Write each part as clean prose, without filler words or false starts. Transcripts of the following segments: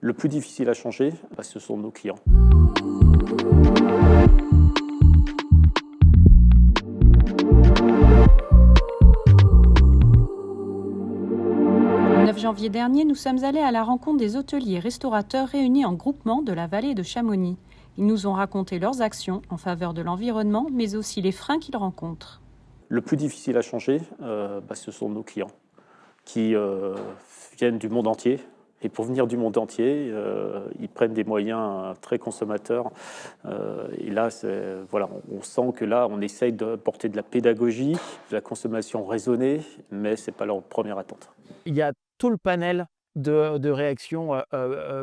Le plus difficile à changer, ce sont nos clients. Le 9 janvier dernier, nous sommes allés à la rencontre des hôteliers et restaurateurs réunis en groupement de la vallée de Chamonix. Ils nous ont raconté leurs actions en faveur de l'environnement, mais aussi les freins qu'ils rencontrent. Le plus difficile à changer, ce sont nos clients qui viennent du monde entier. Et pour venir du monde entier, ils prennent des moyens très consommateurs. Et là, on sent que là, on essaye de porter de la pédagogie, de la consommation raisonnée, mais ce n'est pas leur première attente. Il y a tout le panel de réactions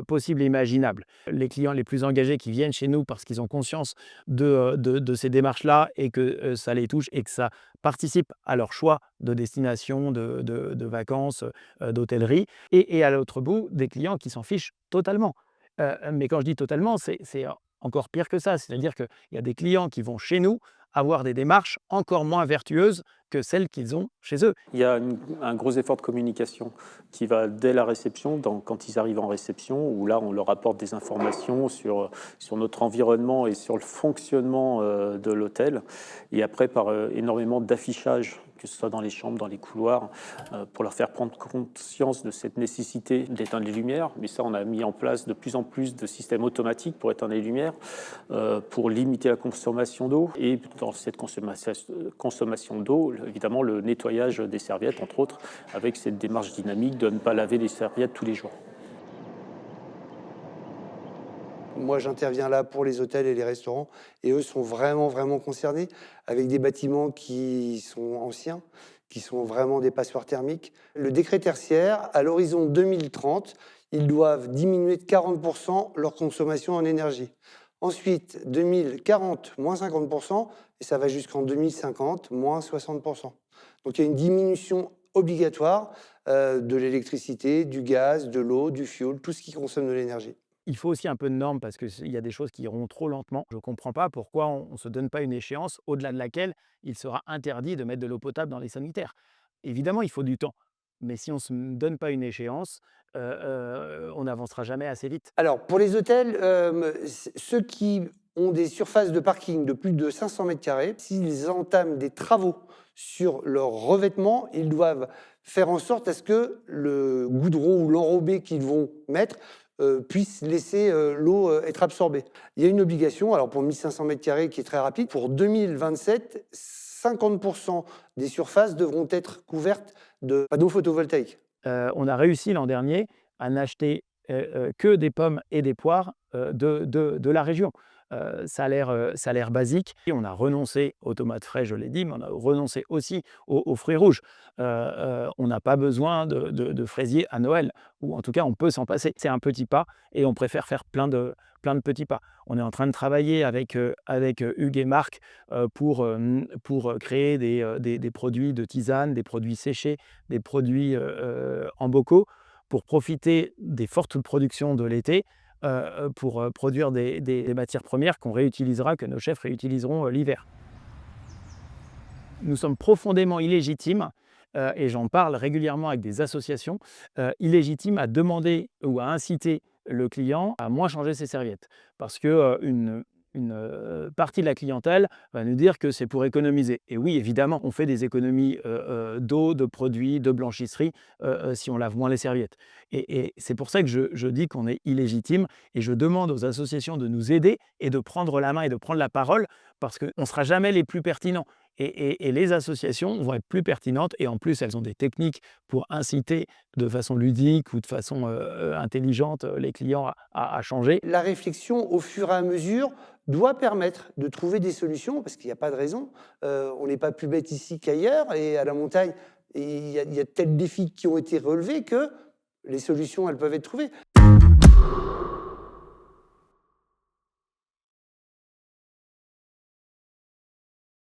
possibles et imaginables. Les clients les plus engagés qui viennent chez nous parce qu'ils ont conscience de ces démarches-là et que ça les touche et que ça participe à leur choix de destination, de vacances, d'hôtellerie. Et à l'autre bout, des clients qui s'en fichent totalement. Mais quand je dis totalement, c'est encore pire que ça. C'est-à-dire qu'il y a des clients qui vont chez nous avoir des démarches encore moins vertueuses que celles qu'ils ont chez eux. Il y a un gros effort de communication qui va dès la réception, quand ils arrivent en réception, où là on leur apporte des informations sur notre environnement et sur le fonctionnement de l'hôtel, et après par énormément d'affichage, que ce soit dans les chambres, dans les couloirs, pour leur faire prendre conscience de cette nécessité d'éteindre les lumières. Mais ça, on a mis en place de plus en plus de systèmes automatiques pour éteindre les lumières, pour limiter la consommation d'eau. Et dans cette consommation d'eau, évidemment, le nettoyage des serviettes, entre autres, avec cette démarche dynamique de ne pas laver les serviettes tous les jours. Moi, j'interviens là pour les hôtels et les restaurants, et eux sont vraiment concernés, avec des bâtiments qui sont anciens, qui sont vraiment des passoires thermiques. Le décret tertiaire, à l'horizon 2030, ils doivent diminuer de 40% leur consommation en énergie. Ensuite, 2040, moins 50%, et ça va jusqu'en 2050, moins 60%. Donc il y a une diminution obligatoire de l'électricité, du gaz, de l'eau, du fioul, tout ce qui consomme de l'énergie. Il faut aussi un peu de normes parce qu'il y a des choses qui iront trop lentement. Je ne comprends pas pourquoi on ne se donne pas une échéance au-delà de laquelle il sera interdit de mettre de l'eau potable dans les sanitaires. Évidemment, il faut du temps. Mais si on ne se donne pas une échéance, on n'avancera jamais assez vite. Alors, pour les hôtels, ceux qui ont des surfaces de parking de plus de 500 mètres carrés, s'ils entament des travaux sur leur revêtement, ils doivent faire en sorte à ce que le goudron ou l'enrobé qu'ils vont mettre puisse laisser l'eau être absorbée. Il y a une obligation, alors pour 1500 mètres carrés qui est très rapide, pour 2027, 50% des surfaces devront être couvertes de panneaux photovoltaïques. On a réussi l'an dernier à n'acheter que des pommes et des poires de la région. Ça a l'air basique. Et on a renoncé aux tomates fraîches, je l'ai dit, mais on a renoncé aussi aux fruits rouges. On n'a pas besoin de fraisiers à Noël, ou en tout cas on peut s'en passer. C'est un petit pas et on préfère faire plein de petits pas. On est en train de travailler avec Hugues et Marc pour créer des produits de tisane, des produits séchés, des produits en bocaux, pour profiter des fortes productions de l'été, pour produire des matières premières qu'on réutilisera, que nos chefs réutiliseront l'hiver. Nous sommes profondément illégitimes, et j'en parle régulièrement avec des associations, illégitimes à demander ou à inciter le client à moins changer ses serviettes. Parce qu'une partie de la clientèle va nous dire que c'est pour économiser. Et oui, évidemment, on fait des économies d'eau, de produits, de blanchisserie si on lave moins les serviettes. Et c'est pour ça que je dis qu'on est illégitime et je demande aux associations de nous aider et de prendre la main et de prendre la parole parce qu'on ne sera jamais les plus pertinents. Et les associations vont être plus pertinentes et en plus, elles ont des techniques pour inciter de façon ludique ou de façon intelligente les clients à changer. La réflexion, au fur et à mesure, doit permettre de trouver des solutions, parce qu'il n'y a pas de raison. On n'est pas plus bête ici qu'ailleurs, et à la montagne, il y a tels défis qui ont été relevés que les solutions, elles peuvent être trouvées.